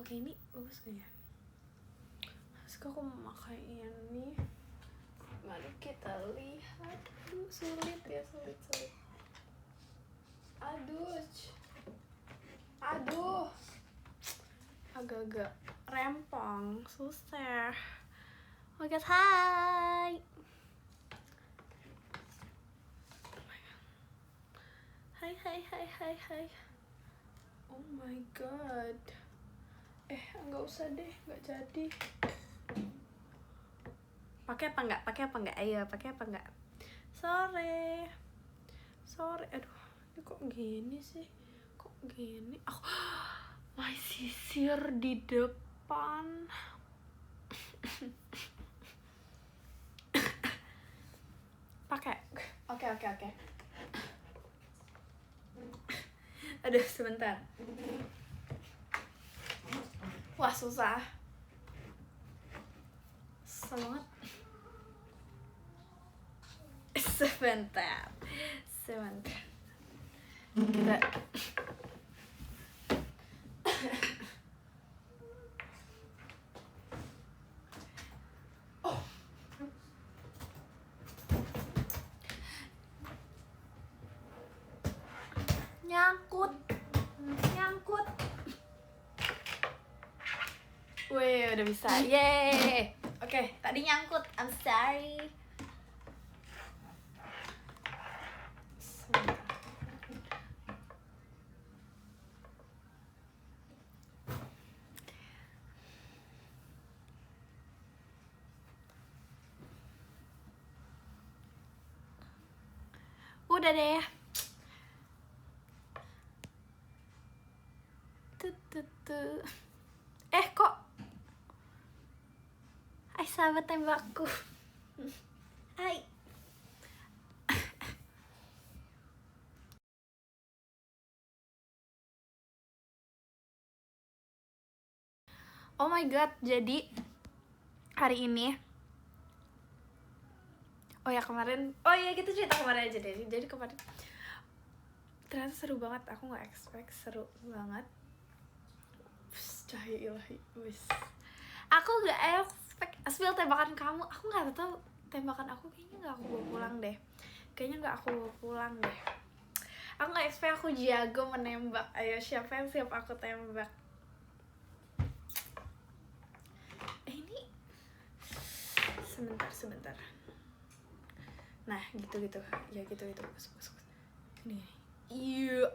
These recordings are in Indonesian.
pakai ini bagus gak ya? Sekarang aku mau pakai ini. Mari kita lihat. Aduh, sulit ya, sulit. Aduh. Agak-agak rempong, susah. Oke, hai. Hai. Oh my god. Enggak usah deh, enggak jadi. Pakai apa enggak? Ayo, pakai apa enggak? Sore. Aduh, ini kok gini sih? Oh, my sisir di depan. Pakai. Oke. Aduh, sebentar. Wah, susah banget. Sebentar. Kita nyangkut. Wih, udah bisa. Yeay. Oke, tadi nyangkut. I'm sorry. Udah deh. Kok? Hai sahabat tembakku. Hai. Oh my god, jadi hari ini kita cerita kemarin aja deh. Jadi kemarin ternyata seru banget, aku nggak expect seru banget. Cahaya ilahi, wis. Aku nggak expect spill tembakan kamu. Aku nggak tahu tembakan aku kayaknya nggak aku bawa pulang deh. Aku nggak expect aku jago menembak. Ayo, siapa yang siap aku tembak? Ini sebentar. Nah, gitu. Ya gitu. Bagus. Nih. Iya.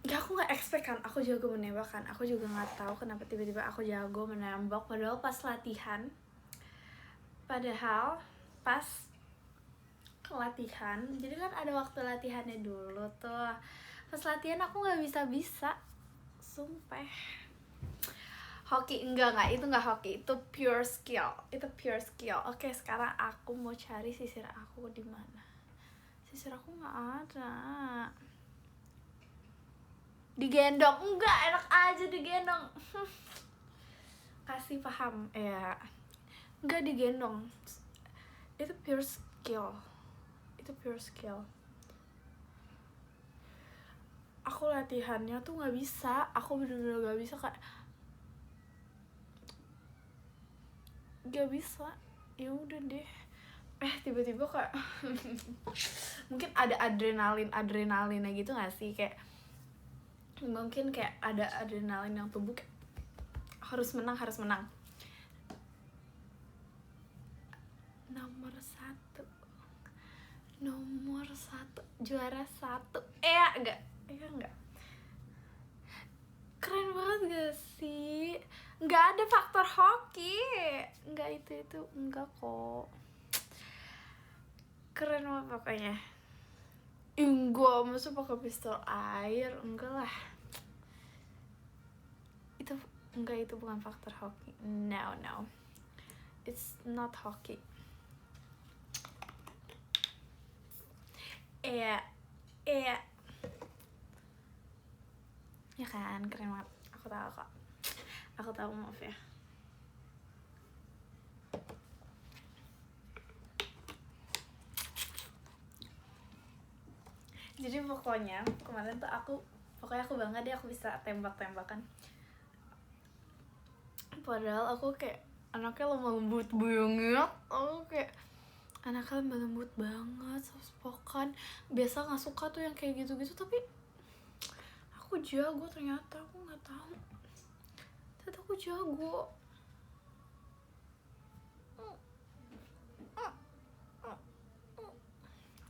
Ya aku nggak expect kan, aku jago menembak kan. Aku juga nggak tahu kenapa tiba-tiba aku jago menembak. Padahal pas latihan, jadi kan ada waktu latihannya dulu tuh. Pas latihan aku nggak bisa, sumpah. Hoki enggak, itu nggak hoki, itu pure skill. Oke, sekarang aku mau cari sisir aku di mana. Sisir aku nggak ada. Digendong, enggak, enak aja digendong. Kasih paham ya. Enggak digendong. Itu pure skill. Aku latihannya tuh nggak bisa. Aku bener-bener nggak bisa, kayak nggak bisa. Ya udah deh. Tiba-tiba kayak mungkin ada adrenalinnya gitu nggak sih, kayak mungkin kayak ada adrenalin yang tubuh kayak harus menang. Nomor satu, juara satu. Enggak. Keren banget gak sih? Nggak ada faktor hoki. Nggak itu enggak kok. Keren banget pokoknya. Enggak, masa pakai pistol air? Enggak lah. Itu bukan faktor hoki. No. It's not hoki. Iya. Ya kan, keren banget. Aku tahu kok. Maaf ya. Jadi pokoknya kemarin tuh aku Pokoknya aku bangga deh aku bisa tembak-tembakan. Padahal aku kayak anaknya lemah lembut banget. Aku kayak anaknya lemah lembut banget, soft-spoken. Biasa gak suka tuh yang kayak gitu-gitu, tapi aku jago ternyata. Aku gak tahu, ternyata aku jago.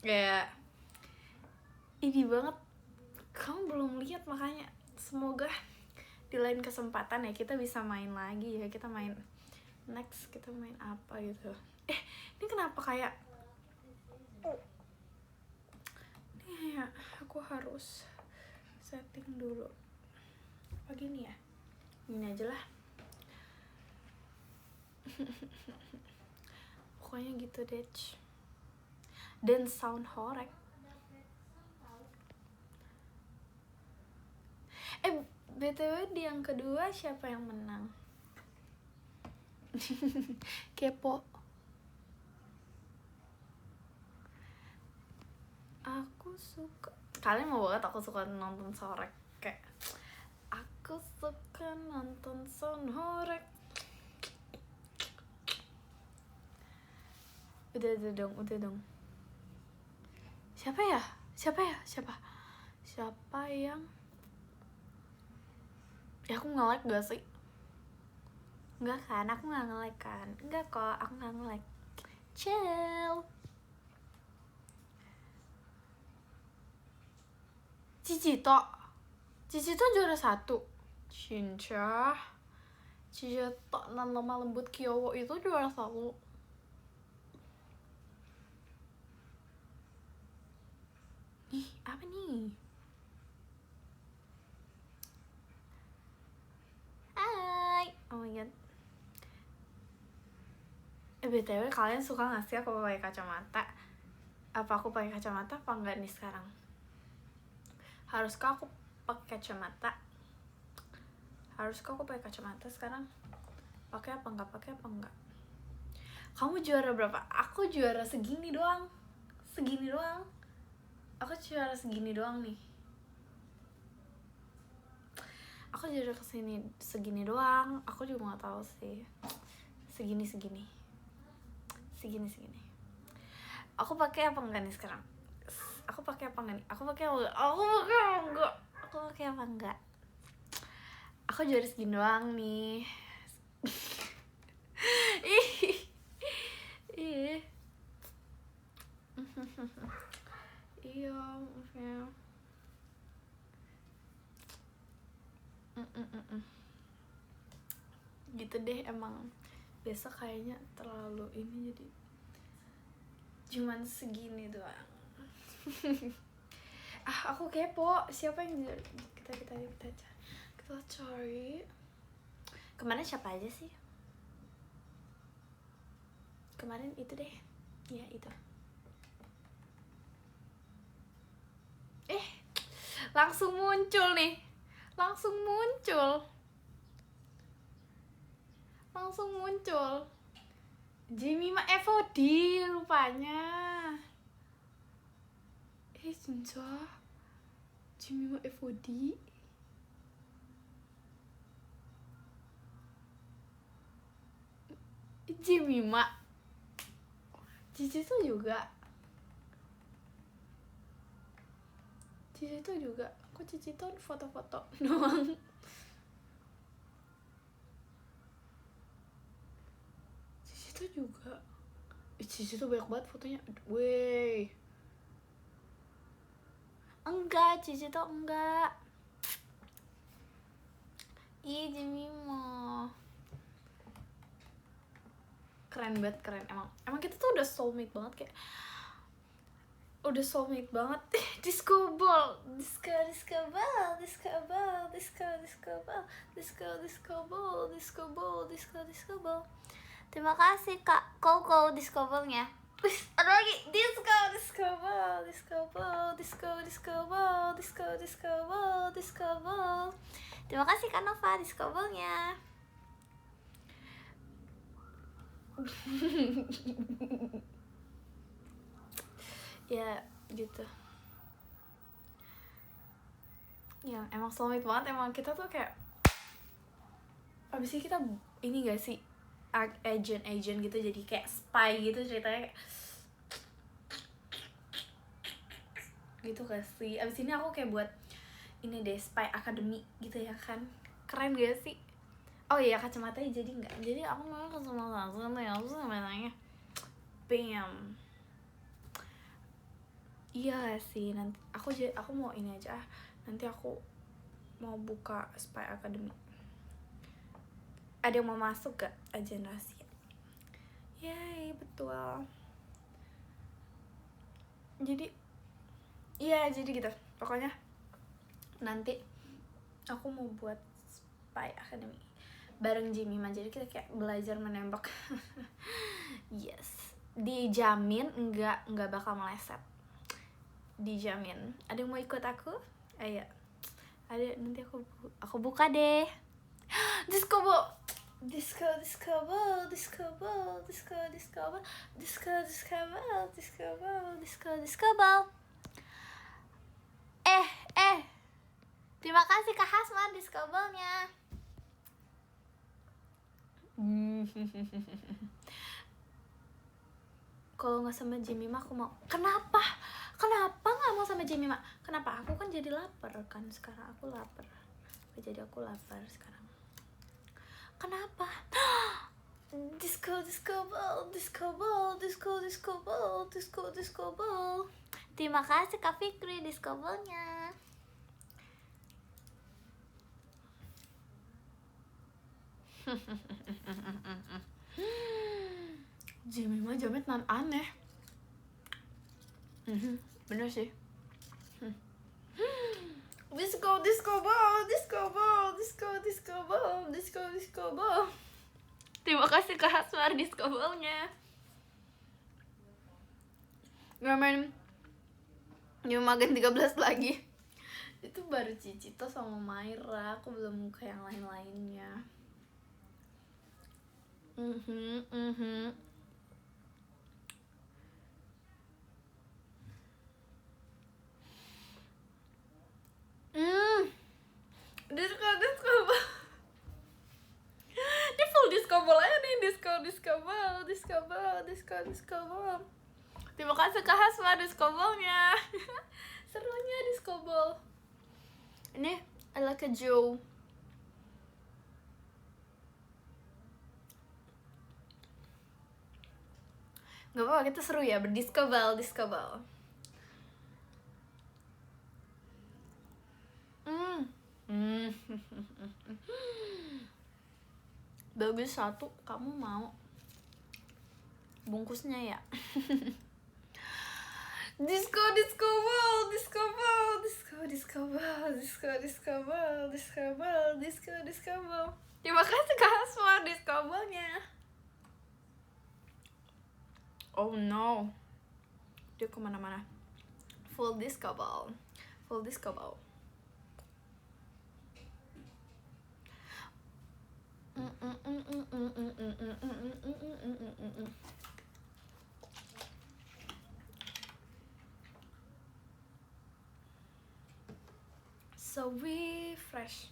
Ya ini banget, kamu belum lihat makanya. Semoga di lain kesempatan ya kita bisa main lagi ya. Kita main next, kita main apa gitu. Ini kenapa kayak ini ya, aku harus setting dulu apa gini ya, gini aja lah. Pokoknya gitu deh. Dan sound horek. BTW di yang kedua siapa yang menang? Kepo. Aku suka, kalian mau banget aku suka nonton sorek. Kayak aku suka nonton sound horek. Udah dong. Siapa yang ya aku nge-like gak sih? Enggak kan, aku gak nge-like kan. Enggak kok, aku gak nge-like. Chill. Cicito juara 1. Cinca Cicito nan lemah lembut Kyowo itu juara 1. Ih, apa nih? Hai, oh my god. BTW kalian suka gak sih aku pakai kacamata? Apa aku pakai kacamata apa enggak nih sekarang? Haruskah aku pakai kacamata? Sekarang? Pakai apa enggak? Kamu juara berapa? Aku juara segini doang. Aku juara segini doang nih. Aku juara segini doang. Aku juga nggak tahu sih. Segini. Aku pakai apa enggak nih sekarang? Aku pakai apa enggak? Aku juara segini doang nih. Ih. Iya, maksudnya. Gitu deh emang. Biasa kayaknya terlalu ini jadi cuman segini doang. Aku kepo. Siapa yang kita cari. Kemarin siapa aja sih? Kemarin itu deh. Ya itu. Langsung muncul nih. Langsung muncul. Jemima FOD rupanya. 진짜? Jemima FOD? Jemima. Cici tuh juga. Kok Cici tuh foto-foto doang? Cici tuh juga. Cici tuh banyak banget fotonya. Wey. Enggak, Cici tuh enggak. Ih, Jemima. Keren banget. Emang kita tuh udah soulmate banget kayak. Disco ball. Terima kasih Kak Koko disco ballnya. Ada lagi disco ball. Terima kasih Kak Nova disco ballnya. Ya gitu. yang emang soulmate banget. Emang kita tuh kayak abis itu kita ini gak sih, agent gitu, jadi kayak spy gitu ceritanya, kayak gitu gak sih. Abis ini aku kayak buat ini deh, Spy Academy gitu ya kan, keren gak sih? Oh iya, kacamatanya jadi nggak, jadi aku mau kacamata ya, aku sama nanya bam. Iya sih, nanti aku mau ini aja, nanti aku mau buka Spy Academy. Ada yang mau masuk gak agen rahasia? Yay, betul. Jadi iya, jadi gitu pokoknya. Nanti aku mau buat Spy Academy bareng Jimmy Man, jadi kita kayak belajar menembak. Yes, dijamin nggak bakal meleset, dijamin. Ada yang mau ikut aku? Ayo, ada, nanti aku buka deh. Discover terima kasih Kak Hasman discovernya. Kalau nggak sama Jimmy mah aku mau. Kenapa nggak mau sama Jimmy mah? Kenapa? Aku kan jadi lapar kan sekarang, aku lapar. Jadi aku lapar sekarang. Kenapa? Disco ball. Terima kasih Kak Fikri discovernya. Jimmy mah jamet nan aneh. Bener sih. Disco ball. Terima kasih Kak Hasmar disco ball-nya. Nggak main New Magen 13 lagi. Itu baru Cicito sama Myra, aku belum ke yang lain-lainnya. Disco ball. Dia full disco ball aja nih, disco ball. Terima kasih Kak Hasma disco ball-nya. Serunya disco ball. Ini adalah ke Joe. Gak apa-apa, kita seru ya berdisco ball. Bagus satu, kamu mau bungkusnya ya? Disco ball. Terima kasih Kak Hasma disco ball-nya. Oh no, dia kemana-mana. Full disco ball. So refresh.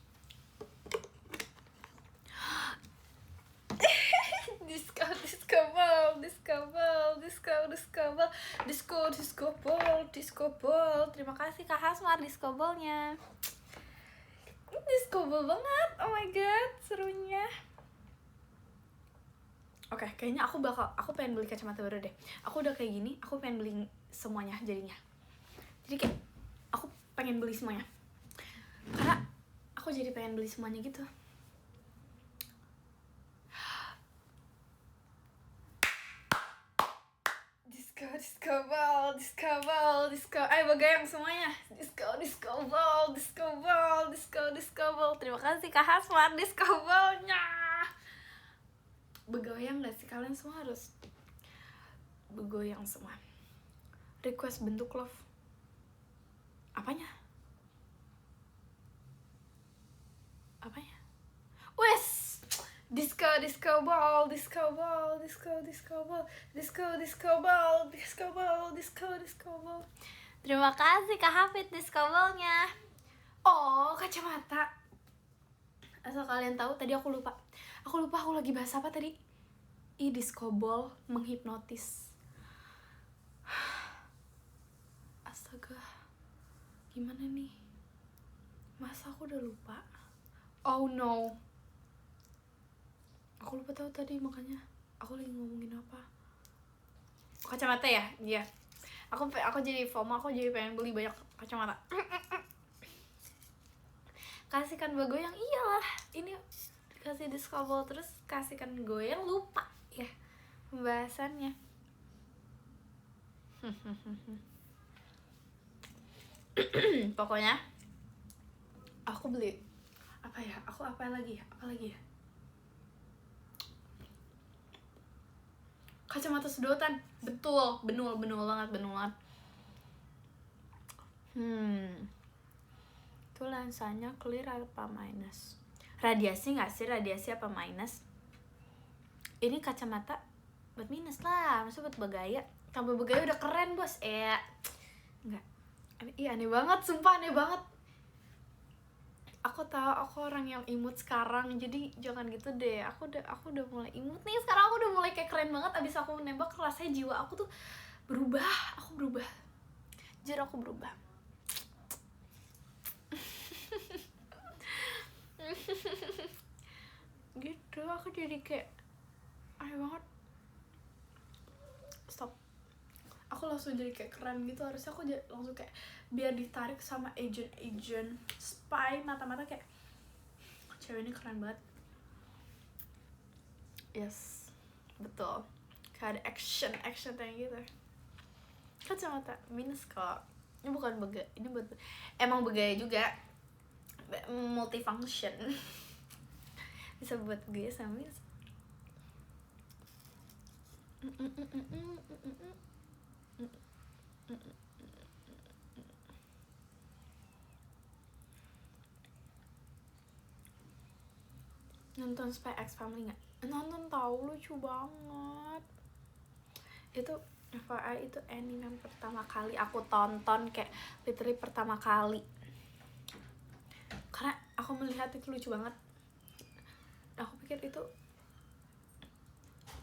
Disco ball. Terima kasih Kak Hasmar disco ball-nya. Disco ball banget. Oh my god, serunya. Oke, kayaknya aku pengen beli kacamata baru deh. Aku udah kayak gini, aku pengen beli semuanya jadinya. Jadi kayak aku pengen beli semuanya. Karena aku jadi pengen beli semuanya gitu. Disco ball. Ayo bergoyang semuanya. Disco ball. Terima kasih Kak Hasman disco ball-nya. Bergoyang gak sih? Kalian semua harus bergoyang semua. Request bentuk love. Apanya? Wes! Disco ball. Terima kasih Kak Hafid disco ball-nya. Oh, kacamata. Asal kalian tahu, tadi aku lupa aku lagi bahas apa tadi. Disco ball menghipnotis. Astaga, gimana nih? Masa aku udah lupa? Oh no, aku lupa tahu tadi, makanya aku lagi ngomongin apa. Kacamata ya? Iya. Aku jadi FOMO, aku jadi pengen beli banyak kacamata. Kasihkan gue yang iyalah, ini kasih discover terus kasihkan gue yang lupa ya pembahasannya. Pokoknya aku beli apa ya? Apa lagi ya? Kacamata sedotan. Betul, benul banget. Itu lensanya clear apa minus? Radiasi nggak sih? Radiasi apa minus? Ini kacamata buat minus lah, maksudnya buat bergaya. Tambah bergaya udah keren bos. Enggak. Aneh banget, sumpah aneh banget. Aku tahu aku orang yang imut sekarang, jadi jangan gitu deh. Aku udah mulai imut nih sekarang. Aku udah mulai kayak keren banget. Abis aku nembak, rasanya jiwa aku tuh berubah. Aku berubah. Jujur aku berubah. Gitu, aku jadi kayak aneh banget. Stop. Aku langsung jadi kayak keren gitu. Harusnya aku langsung kayak biar ditarik sama agent spy, mata-mata kayak cewek ini keren banget. Yes, betul. Kayak ada action kayak gitu. Kacamata minus kok. Ini bukan bergaya, ini buat emang bergaya juga, multifunction. Bisa buat gaya sama minus. Nonton Spy X Family nggak? Nonton, tahu, lucu banget. Itu FYI, itu anime yang pertama kali aku tonton, kayak literally pertama kali, karena aku melihat itu lucu banget. Aku pikir itu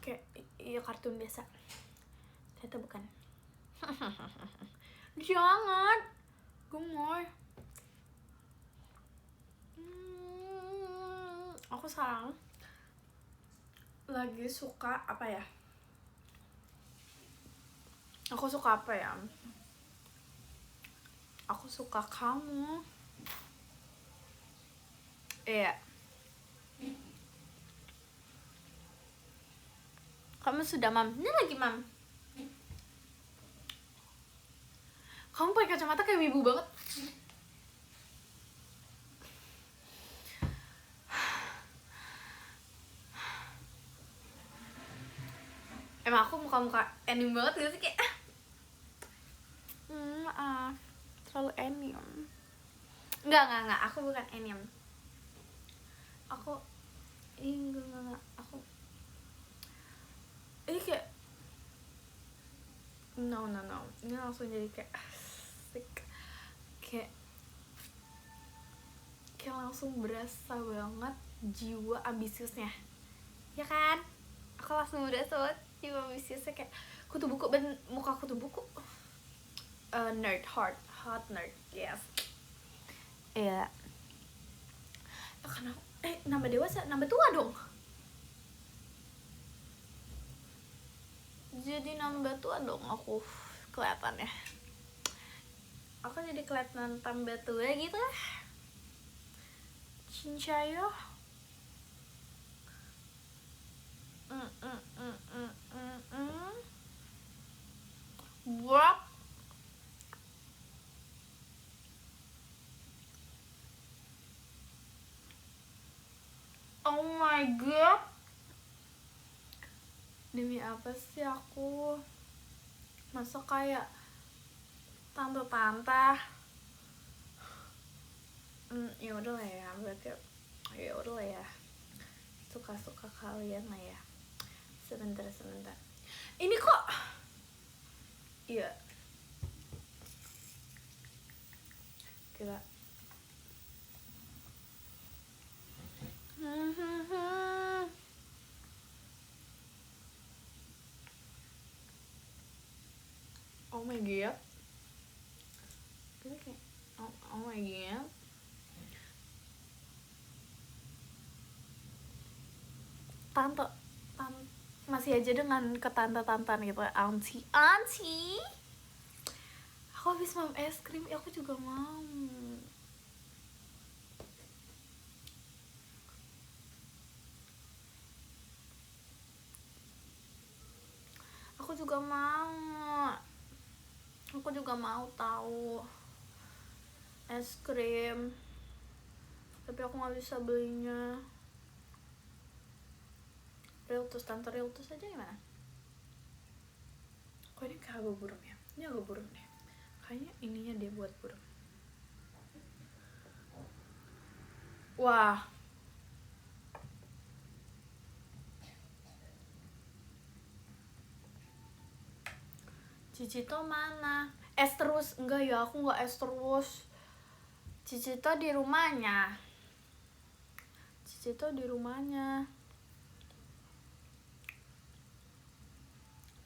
kayak iya kartun biasa, ternyata bukan. Jangan gemoy. Aku sekarang lagi suka apa ya? Aku suka kamu. Iya. Kamu sudah, Mam. Ini lagi, Mam. Kamu pakai kacamata kayak wibu banget. Emang aku muka anime banget gak sih, kayak maaf, terlalu anime. Enggak, aku bukan anime. Aku enggak. Aku ini kayak no. Ini langsung jadi kayak asik. Kayak langsung berasa banget jiwa ambisiusnya, ya kan? Aku langsung berasa banget jiwa ambisiusnya, kayak kutu buku, muka kutu buku. Nerd, hot nerd, yes. Iya. Karena nambah dewasa, nambah tua dong. Jadi nambah tua dong aku kelihatannya. Aku jadi kelihatan tambah tua gitu lah. Cincayo. What? Oh my god. Demi apa sih aku? Masa kayak tante-tante. Ya udah lah ya, berarti ya udah lah ya. Suka-suka kalian lah ya. Sebentar. Ini kok? Iya. Kira Oh my god. Ini kayak oh my god. Tante masih aja dengan ketante-tantan gitu, auntie. Aku habis minum es krim, aku juga mau. Aku juga mau tahu es krim, tapi aku nggak bisa belinya. Tante Riltus aja gimana? Kok ini kayak agak burung ya? Ini agak burung deh. Kayaknya ininya dia buat burung. Wah. Cicito mana? Es terus? Enggak ya, aku nggak es terus. Cicito di rumahnya.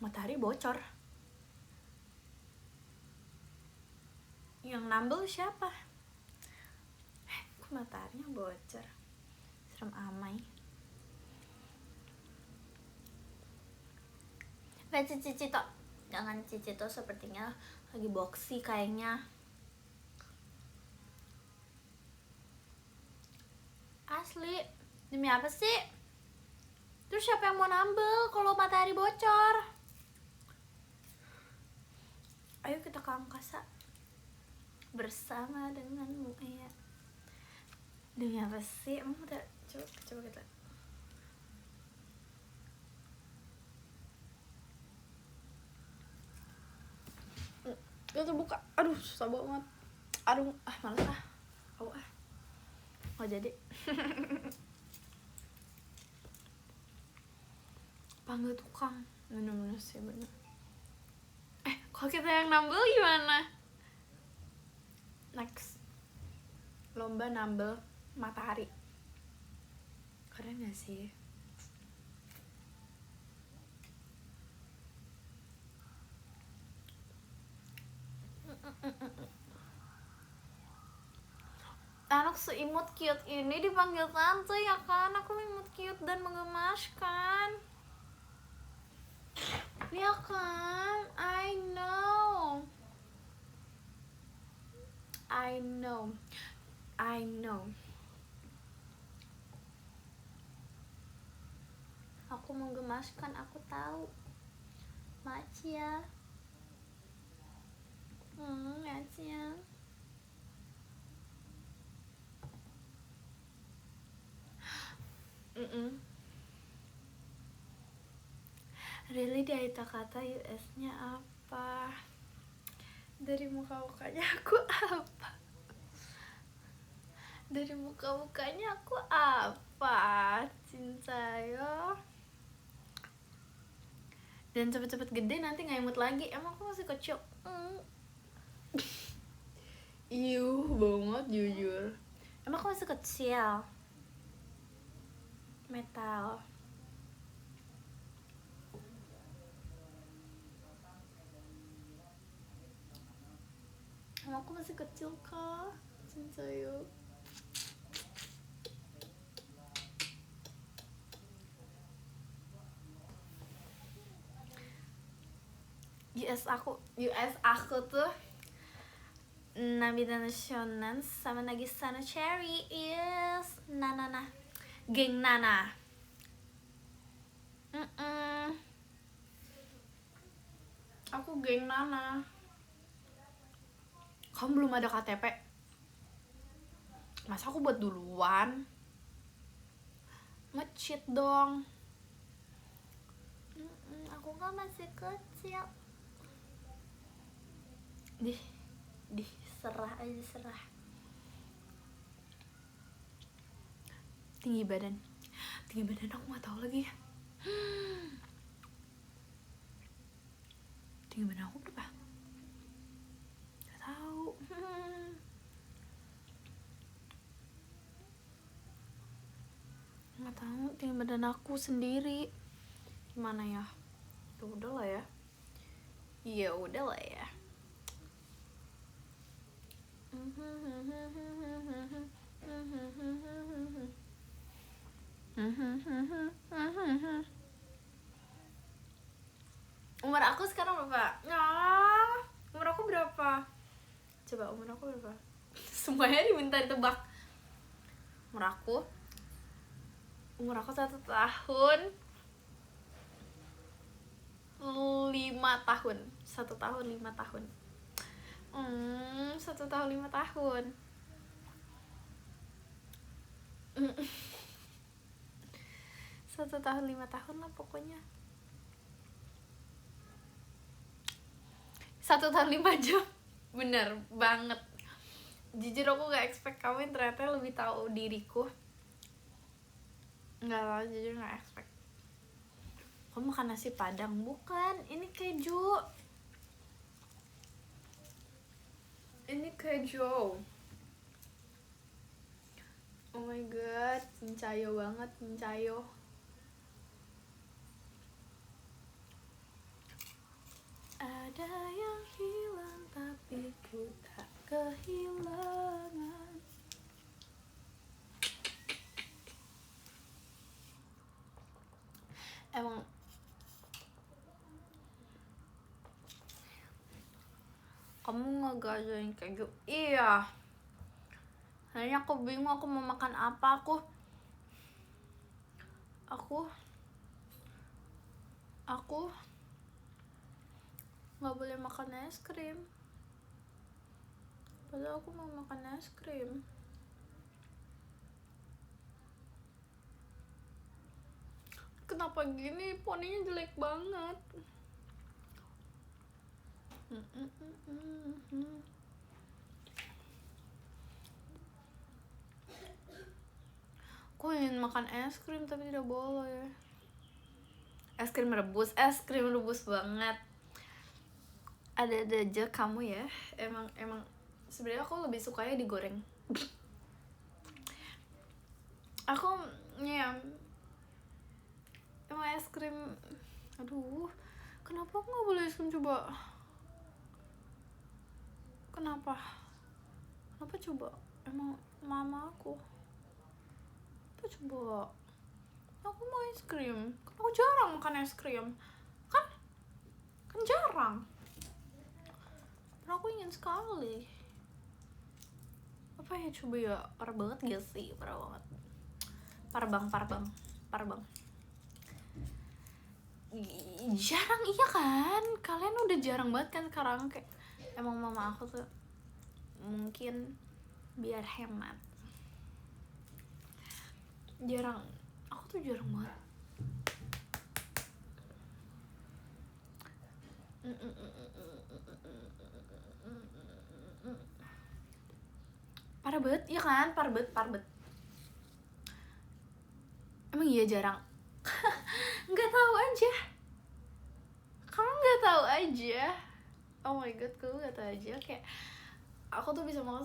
Matahari bocor. Yang nambel siapa? Kok mataharinya bocor? Serem amai. Cicito. Jangan, Cicito sepertinya lagi boxy kayaknya. Asli, demi apa sih? Terus siapa yang mau nambel kalau matahari bocor? Ayo kita ke angkasa bersama denganmu, ya. Demi apa sih? Emang udah coba kita. Udah terbuka. Aduh, susah banget. Aduh, males ah. Nggak jadi. Panggil tukang. Bener-bener sih, bener. Kalau kita yang nambel gimana? Next, lomba nambel matahari. Keren gak sih? Anak seimut cute ini dipanggil tante ya kan? Aku imut cute dan menggemaskan. Ya kan? I know. Aku menggemaskan, aku tahu. Macia. Macia. Really, dari kata US-nya apa? Dari muka-mukanya aku apa? Cintayo. Dan cepet-cepet gede nanti nggak imut lagi. Emang aku masih kecil. Iuh banget jujur. Emang aku masih kecil. Metal. Emang aku masih kecil kah? Cintayo. US aku tuh Nabila Nasionan sama Nagisa no Cherry is Nana. Geng Nana. Aku geng Nana. Kamu belum ada KTP? Masa aku buat duluan? Nge-cheat dong. Aku kan masih kecil. Serah. Tinggi badan aku nggak tahu lagi. Tinggi badan aku berapa? Nggak tahu. Nggak tahu tinggi badan aku sendiri gimana ya. Udah lah ya. Ya udah lah ya. Umur aku sekarang berapa? Umur aku berapa? Coba umur aku berapa? Semuanya diminta ditebak. Umur aku 1 tahun 5 tahun. 1 tahun 5 tahun. 1 tahun 5 tahun. 1 tahun 5 tahun lah pokoknya. 1 tahun 5 jam. Bener banget. Jujur aku gak expect kamu ternyata lebih tahu diriku. Enggak lah, jujur gak expect. Kamu makan nasi padang? Bukan, ini keju. Ini keju. Oh my god, mencayo banget, mencayo. Ada yang hilang tapi ku tak kehilangan. Emang kamu ngegajain keju? Iya. Hanya aku bingung aku mau makan apa. Aku nggak boleh makan es krim. Padahal aku mau makan es krim. Kenapa gini? Poninya jelek banget. Aku ingin makan es krim tapi tidak boleh. Es krim rebus banget. Ada aja kamu ya. Emang sebenarnya aku lebih sukanya digoreng. Aku ya emang es krim. Aduh, kenapa aku nggak boleh es krim coba? Kenapa coba? Emang mama aku. Apa coba? Aku mau es krim. Kan aku jarang makan es krim. Kan jarang. Karena aku ingin sekali. Apa ya coba ya? Parah banget gak sih? Parah banget. Parah bang. Jarang, iya kan? Kalian udah jarang banget kan sekarang. Kayak emang mama aku tuh mungkin biar hemat. Aku tuh jarang banget. Parah banget, iya kan? Parah banget. Emang iya jarang? Nggak tahu aja. Kamu nggak tahu aja. Oh my god, kamu nggak tahu aja. Kayak aku tuh bisa makan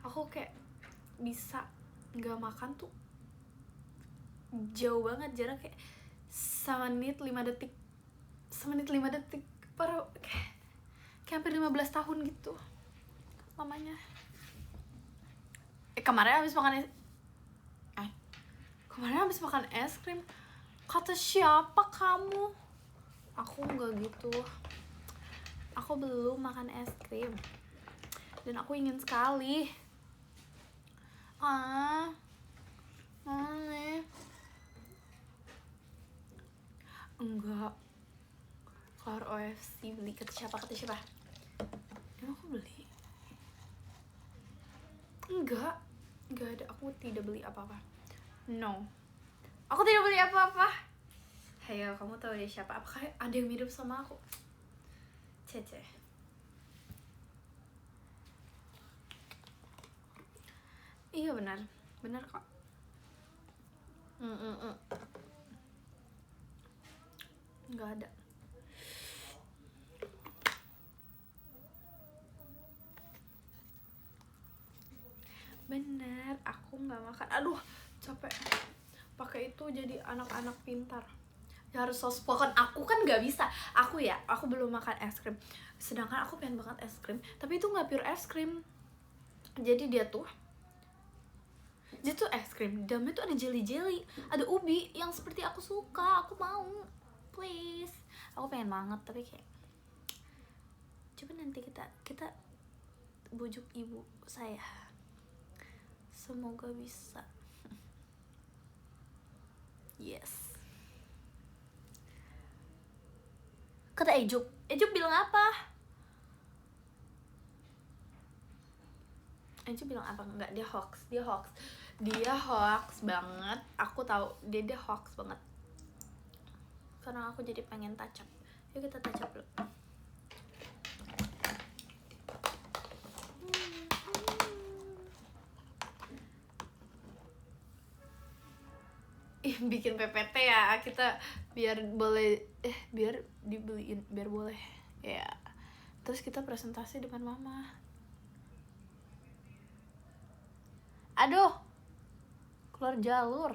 aku kayak bisa nggak makan tuh jauh banget, jarang. Kayak semenit 5 detik. Parah, kayak hampir 15 tahun gitu lamanya. Kemarin habis makan es krim. Kata siapa kamu? Aku nggak gitu. Aku belum makan es krim dan aku ingin sekali. Mana? Enggak. Keluar OFC beli. Kata siapa? Emang aku beli? Enggak ada. Aku tidak beli apa-apa. No, aku tidak beli apa-apa. Hayo, kamu tahu dia siapa? Apakah ada yang mirip sama aku? Cece. Iya benar kok. Nggak ada. Bener, aku nggak makan. Aduh, capek. Pakai itu jadi anak-anak pintar. harus soft spoken. Aku kan nggak bisa, aku belum makan es krim, sedangkan aku pengen banget es krim, tapi itu nggak pure es krim. Jadi dia tuh es krim, dalamnya tuh ada jelly, ada ubi yang seperti aku suka. Aku mau, please, aku pengen banget. Tapi kayak coba nanti kita bujuk ibu saya, semoga bisa. Yes. Kata Ejuk bilang apa? Ejuk bilang apa? Enggak, dia hoax banget. Aku tahu dia hoax banget. Karena aku jadi pengen touch up. Yuk kita touch up dulu. Bikin PPT ya kita, biar boleh biar dibeliin, biar boleh ya. Terus kita presentasi depan mama. Aduh, keluar jalur.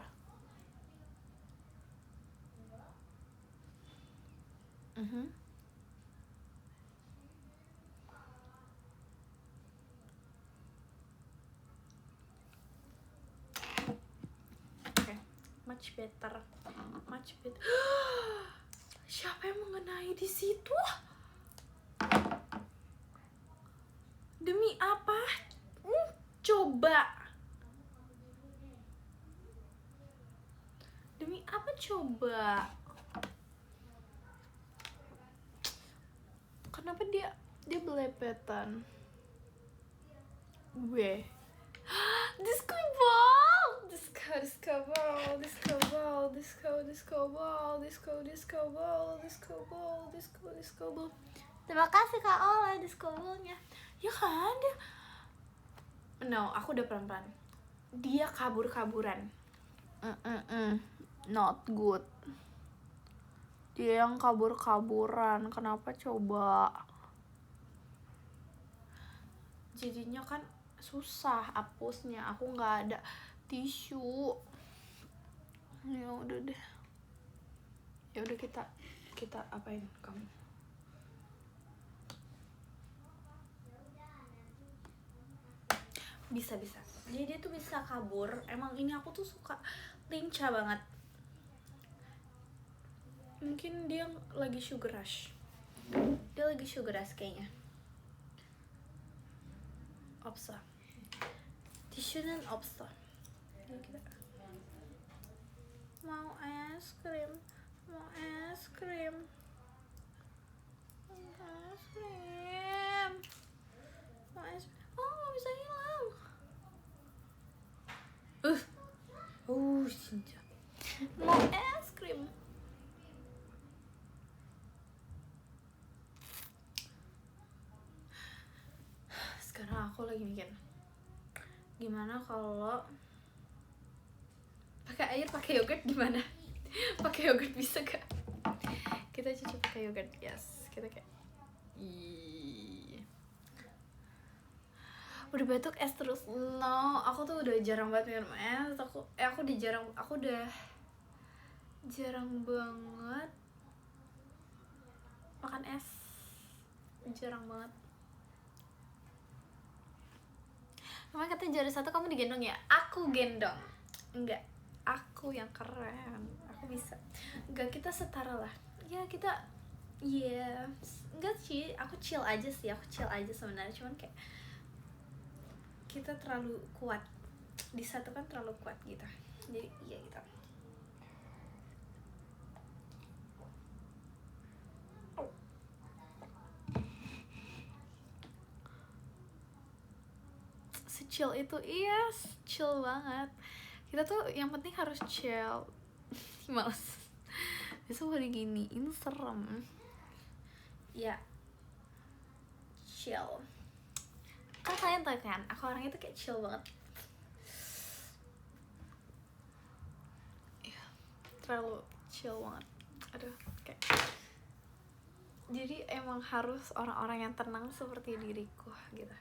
Okay. Much better. Siapa yang mengenai di situ? Demi apa? Coba. Demi apa coba? Kenapa dia belepetan? Gue. Disco ball. Terima kasih Kak Ola disco ballnya. Ya kan dia. No, aku udah pelan-pelan. Dia kabur-kaburan. Not good. Dia yang kabur-kaburan. Kenapa coba? Jadinya kan susah hapusnya. Aku nggak ada tisu. Ya udah deh. Ya udah kita apain kamu? Bisa. Jadi dia tuh bisa kabur. Emang ini aku tuh suka lincah banget. Mungkin dia lagi sugar rush. Kayaknya. Opsa. Tisu dan opsa. Mau es krim. Oh, nggak bisa hilang. Sinja. Mau es krim. Sekarang aku lagi mikir, gimana kalau pakai air, pakai yogurt gimana? Pakai yogurt bisa gak? Kita cuci pakai yogurt, yes. Kita kayak udah batuk es terus. No, aku tuh udah jarang banget minum es. Aku udah jarang banget makan es. Jarang banget. Namanya katanya juara 1 kamu digendong ya? Aku gendong. Enggak, aku yang keren. Aku bisa. Enggak, kita setara lah. Ya kita, enggak sih, aku chill aja sebenarnya. Cuman kayak kita terlalu kuat. Di satu kan terlalu kuat gitu. Jadi iya gitu. Chill itu, chill banget. Kita tuh yang penting harus chill. Males. Besok boleh gini, ini serem. Ya, chill. Kan kalian tau kan, aku orangnya tuh kayak chill banget. Ya, terlalu chill banget. Aduh, kayak. Jadi emang harus orang-orang yang tenang seperti diriku gitu.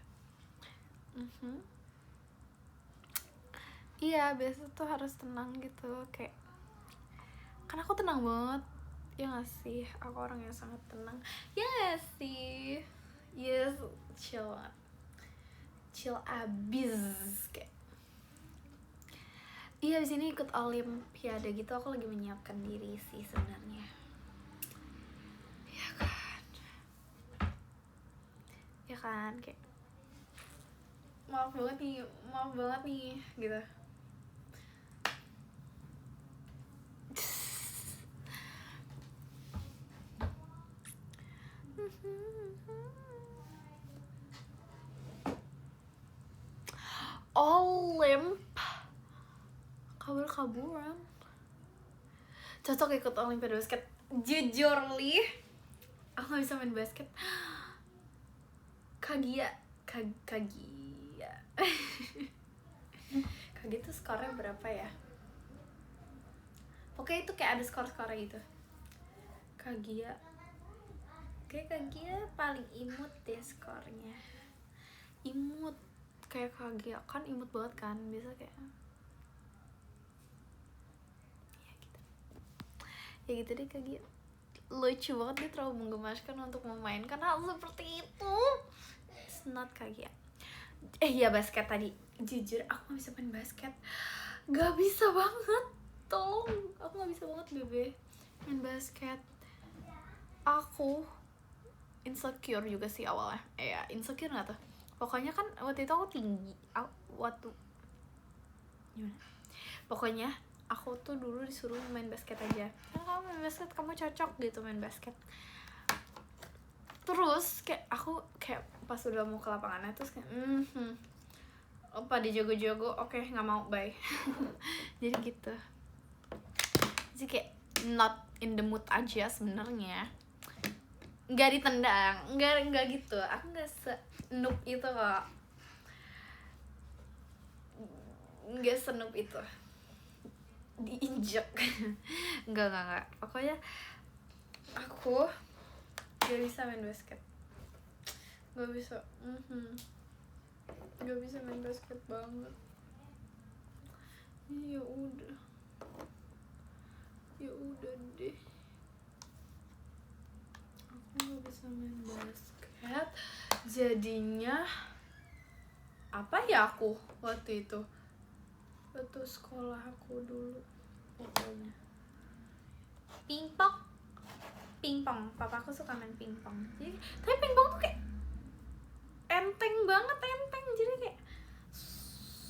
Iya, biasa tuh harus tenang gitu. Kayak, kan aku tenang banget. Ya gak sih, aku orang yang sangat tenang. Ya gak sih, yes, chill banget, chill abis kayak. Iya, di sini ikut olimpiade gitu, aku lagi menyiapkan diri sih sebenarnya. Ya kan, ya kan, kayak maaf banget nih gitu. Olimp kabur-kaburan cocok ikut olimpiade basket. Jujur li, aku gak bisa main basket. Kagia Kagia tuh skornya berapa ya? Pokoknya itu kayak ada skor-skornya gitu. Kagia paling imut deh skornya. Imut kayak Kagia kan, imut banget kan, biasa kayak ya gitu deh. Kagia lucu banget, dia terlalu menggemaskan untuk memainkan hal seperti itu. It's not Kagia. Ya basket tadi, jujur aku gak bisa main basket. Gak bisa banget, tolong, aku gak bisa banget bebe main basket. Aku insecure juga sih awalnya. Insecure gak tuh? Pokoknya kan waktu itu aku tinggi. Gimana? Pokoknya aku tuh dulu disuruh main basket aja. Kan kamu main basket, kamu cocok gitu main basket. Terus kayak aku kayak pas udah mau ke lapangannya terus kayak opa dijogo-jogo, oke, nggak mau, bye. Jadi gitu. Jadi kayak not in the mood aja sebenarnya. Nggak ditendang, nggak gitu. Aku nggak se-noob itu kok. Nggak se-noob itu. Diinjek. Nggak. Pokoknya aku nggak bisa main basket. Nggak bisa. Nggak bisa main basket banget. Ya udah deh, aku nggak bisa main basket. Jadinya apa ya aku waktu itu, waktu sekolah aku dulu pokoknya pingpong. Papa aku suka main pingpong. Jadi tapi pingpong tuh kayak enteng banget, jadi kayak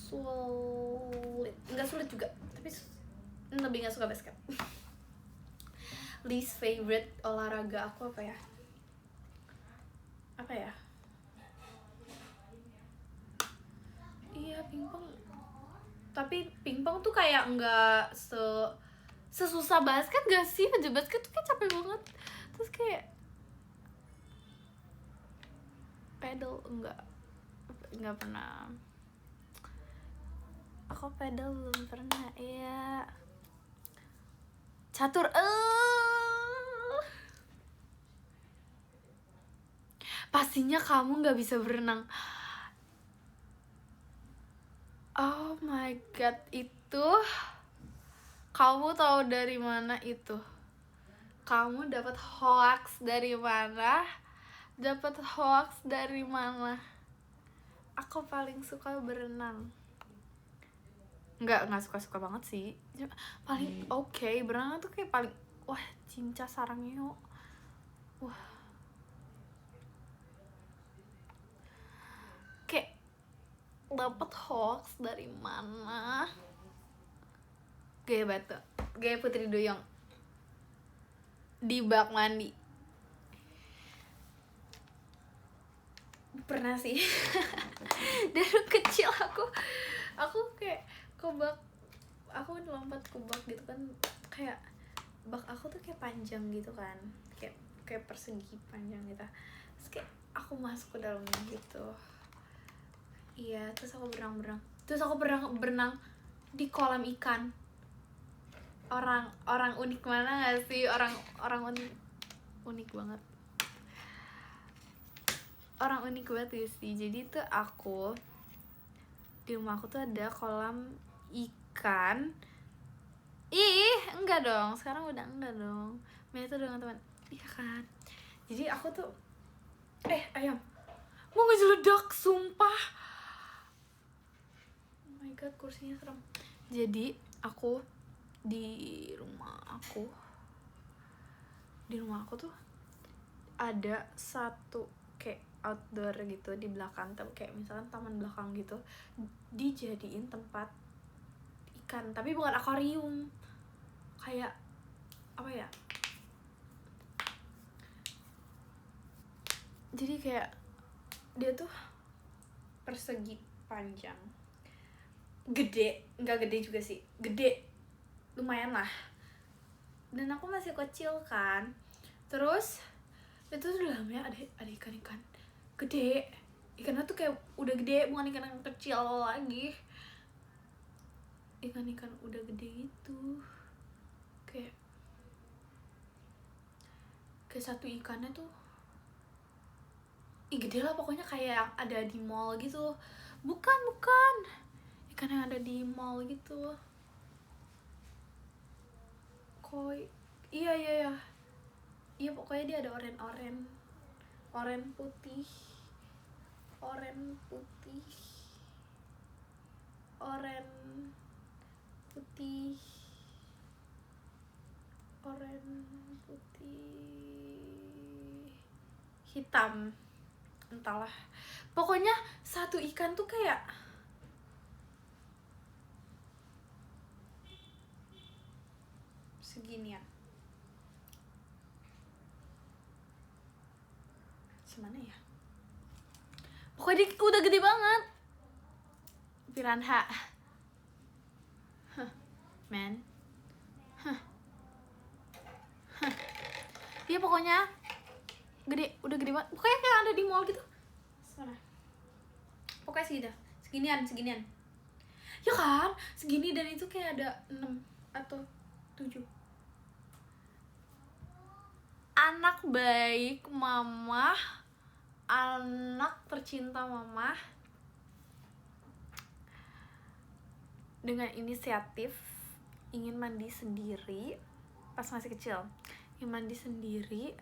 sulit, nggak sulit juga, tapi lebih nggak suka basket. Least favorite olahraga aku apa ya? Iya, pingpong. Tapi pingpong tuh kayak nggak sesusah basket gak sih? Main basket tuh kayak capek banget. Terus kayak pedal nggak pernah. Aku pedal belum pernah. Iya. Catur pastinya kamu nggak bisa berenang. Oh my god, itu kamu tahu dari mana itu? Kamu dapat hoax dari mana? Aku paling suka berenang. Nggak suka banget sih. Paling oke, berenang tuh kayak paling wah, cinca sarangnya. Wah. Kayak dapat hoax dari mana? Gaya batu, gaya Putri Duyung di bak mandi. Pernah sih. Dari kecil aku kayak ke bak, aku lompat ke bak gitu kan, kayak bak aku tuh kayak panjang gitu kan, kayak persegi panjang gitu. Terus kayak aku masuk ke dalamnya gitu. Iya, terus aku berenang di kolam ikan. Orang unik mana nggak sih? Orang unik banget. Orang unik banget sih. Jadi tuh aku di rumah aku tuh ada kolam ikan. Enggak dong, sekarang udah enggak dong. main itu dengan teman. Iya kan, jadi aku tuh ayam mau ngejeledak, sumpah. Oh my god, kursinya serem. Jadi aku di rumah aku tuh ada satu kayak outdoor gitu di belakang, kayak misalkan taman belakang gitu, dijadiin tempat ikan, tapi bukan akuarium, kayak apa ya, jadi kayak dia tuh persegi panjang, gede, nggak gede juga sih, gede lumayan lah, dan aku masih kecil kan, terus itu tuh dalamnya ada ikan gede, ikannya tuh kayak udah gede, bukan ikan yang kecil lagi, ikan udah gede gitu, kayak satu ikannya tuh gede lah pokoknya, kayak yang ada di mall gitu. Bukan ikan yang ada di mall gitu, koi. Iya pokoknya dia ada oren putih, oren putih hitam, entahlah, pokoknya satu ikan tuh kayak seginian. Gimana ya, pokoknya dia udah gede banget. Piranha, man, dia pokoknya udah gede banget, pokoknya kayak ada di mall gitu. Mana? Pokoknya seginian ya kan, segini, dan itu kayak ada 6 atau 7 anak baik mama, anak tercinta mama, dengan inisiatif ingin mandi sendiri pas masih kecil, ingin mandi sendiri.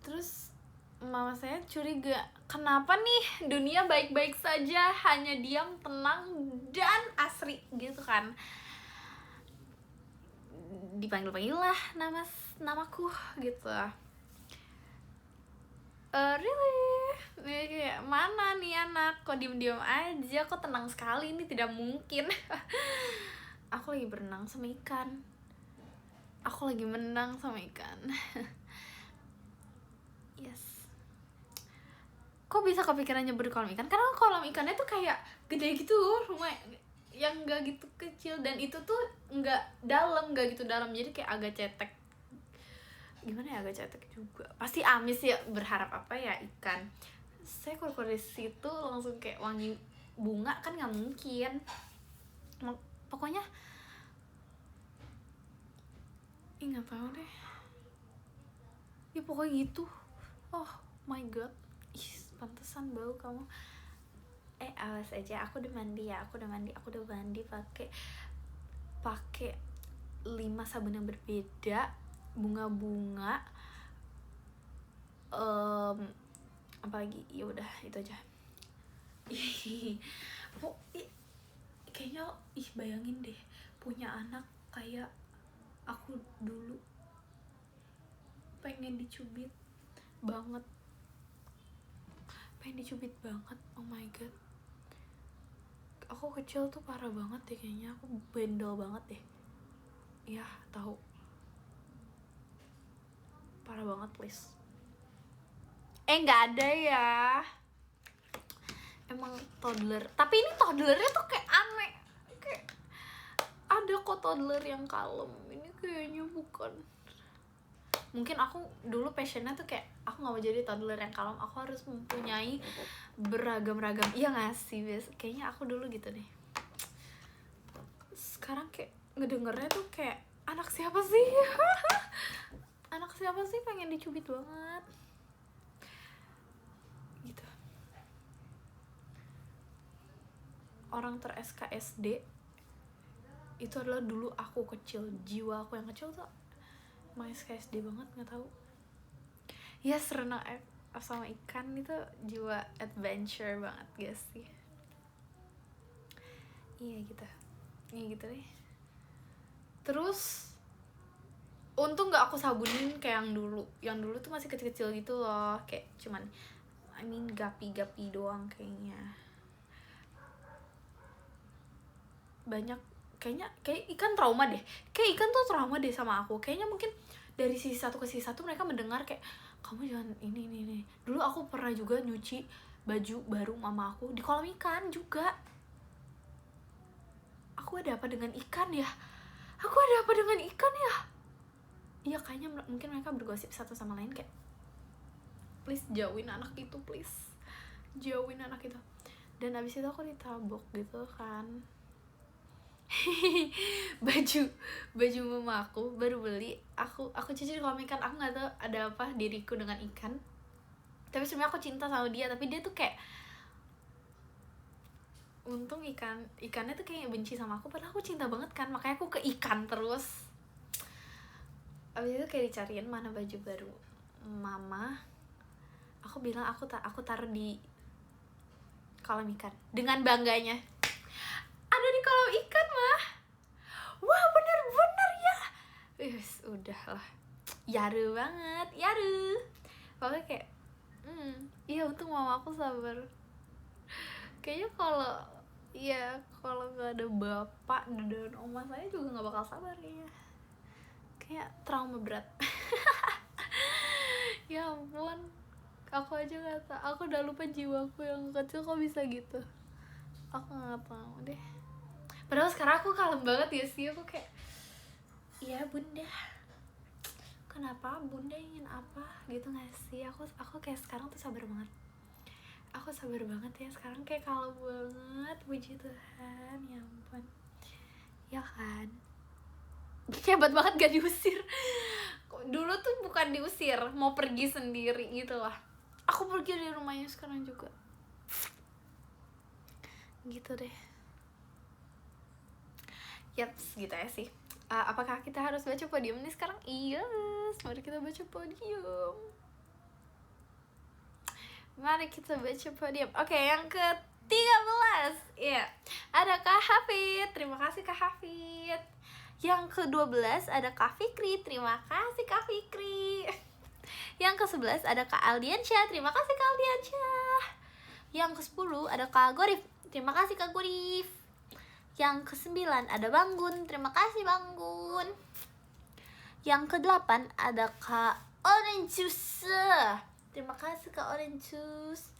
Terus mama saya curiga, kenapa nih dunia baik-baik saja, hanya diam, tenang, dan asri gitu kan. Dipanggil lah namaku gitu. Really? Kayak mana nih anak, kok diem-diem aja, kok tenang sekali, ini tidak mungkin. Aku lagi berenang sama ikan, aku lagi menang sama ikan. Yes. Kok bisa kepikiran nyebur kolam ikan? Karena kolam ikannya tuh kayak gede gitu, rumah yang nggak gitu kecil, dan itu tuh nggak gitu dalam, jadi kayak agak cetek. Gimana ya, agak cetek juga. Pasti amis ya, berharap apa ya ikan. Saya kalau di situ langsung kayak wangi bunga kan, nggak mungkin. Pokoknya nggak tahu deh. Ya pokoknya gitu. Oh my god. Pantesan bau kamu. Awas aja, aku udah mandi pakai 5 sabun yang berbeda, bunga-bunga, apalagi, ya udah itu aja. Kayaknya bayangin deh punya anak kayak aku dulu, pengen dicubit banget. Oh my god, aku kecil tuh parah banget deh, kayaknya aku bendel banget deh ya, tahu, parah banget please. Nggak ada ya, emang toddler, tapi ini toddlernya tuh kayak aneh, kayak ada kok toddler yang kalem, ini kayaknya bukan. Mungkin aku dulu passionnya tuh kayak aku nggak mau jadi toddler yang kalem, aku harus mempunyai beragam-ragam, iya nggak sih, kayaknya aku dulu gitu deh. Sekarang kayak ngedengernya tuh kayak anak siapa sih anak siapa sih pengen dicubit banget gitu. Orang ter-SKSD itu adalah dulu aku kecil, jiwa aku yang kecil tuh Mas kayak SD banget, nggak tahu. Ya renang sama ikan itu jiwa adventure banget guys sih. Iya gitu deh. Terus untung nggak aku sabunin kayak yang dulu tuh masih kecil-kecil gitu loh, kayak cuman gapi-gapi doang kayaknya. Banyak kayak ikan trauma deh, kayak ikan tuh trauma deh sama aku kayaknya. Mungkin dari sisi satu ke sisi satu mereka mendengar kayak kamu jangan ini. Dulu aku pernah juga nyuci baju baru mama aku di kolam ikan juga. Aku ada apa dengan ikan ya? Iya kayaknya mungkin mereka bergosip satu sama lain kayak please jauhin anak itu, please jauhin anak itu. Dan abis itu aku ditabok gitu kan. baju mama aku baru beli, aku cuci di kolam ikan. Aku nggak tahu ada apa diriku dengan ikan, tapi sebenarnya aku cinta sama dia, tapi dia tuh kayak untung ikannya tuh kayak benci sama aku, padahal aku cinta banget kan, makanya aku ke ikan terus. Abis itu kayak dicariin mana baju baru mama, aku bilang aku taruh di kolam ikan dengan bangganya. Ada di kolam ikan mah, wah bener-bener ya. Udahlah, yaru banget, yaru. Pokoknya kayak iya untung mama aku sabar. Kayaknya kalau nggak ada bapak dan oma saya juga nggak bakal sabar kayaknya. Kayak trauma berat. Ya ampun, aku aja nggak tahu, aku udah lupa jiwaku yang kecil kok bisa gitu. Aku nggak tahu deh. Padahal sekarang aku kalem banget ya sih. Aku kayak iya bunda, kenapa bunda ingin apa gitu nggak sih. Aku kayak sekarang tuh sabar banget. Aku sabar banget ya sekarang, kayak kalem banget, puji Tuhan. Ya ampun, ya kan. Hebat banget gak diusir. Dulu tuh bukan diusir, mau pergi sendiri gitu lah. Aku pergi dari rumahnya sekarang juga. Gitu deh. Yaps, gitu ya sih. Apakah kita harus baca podium nih sekarang? Iya, mari kita baca podium. Mari kita baca podium. Oke, yang ke-13. Iya. Ada Kak Hafid. Terima kasih Kak Hafid. Yang ke-12 ada Kak Fikri. Terima kasih Kak Fikri. Yang ke-11 ada Kak Aldiansyah. Terima kasih Kak Aldiansyah. Yang ke-10 ada Kak Gorif. Terima kasih Kak Gorif. Yang ke-9 ada Banggun. Terima kasih Banggun. Yang ke-8 ada Kak Orange Juice. Terima kasih Kak Orange Juice.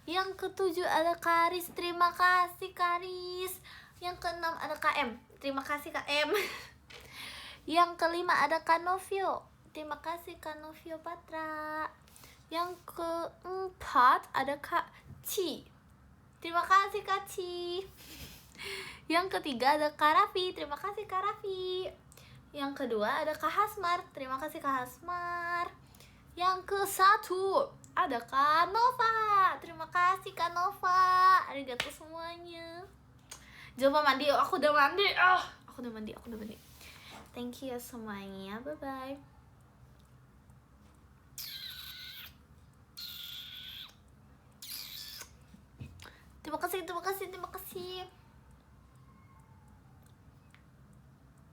Yang ke-7 ada Karis. Terima kasih Karis. Yang ke-6 ada KM. Terima kasih KM. Yang ke-5 ada Kak Novio. Terima kasih Kak Novio Patra. Yang ke-4 ada Kak Ci. Terima kasih Kak Ci. Yang ke-3 ada Kak Raffi. Terima kasih Kak Raffi. Yang kedua ada Kak Hasmar. Terima kasih Kak Hasmar. Yang ke-1 ada Kak Nova. Terima kasih Kak Nova. Arigato semuanya. Jangan lupa mandi. Aku udah mandi. Aku udah mandi. Thank you ya semuanya. Bye bye. Terima kasih.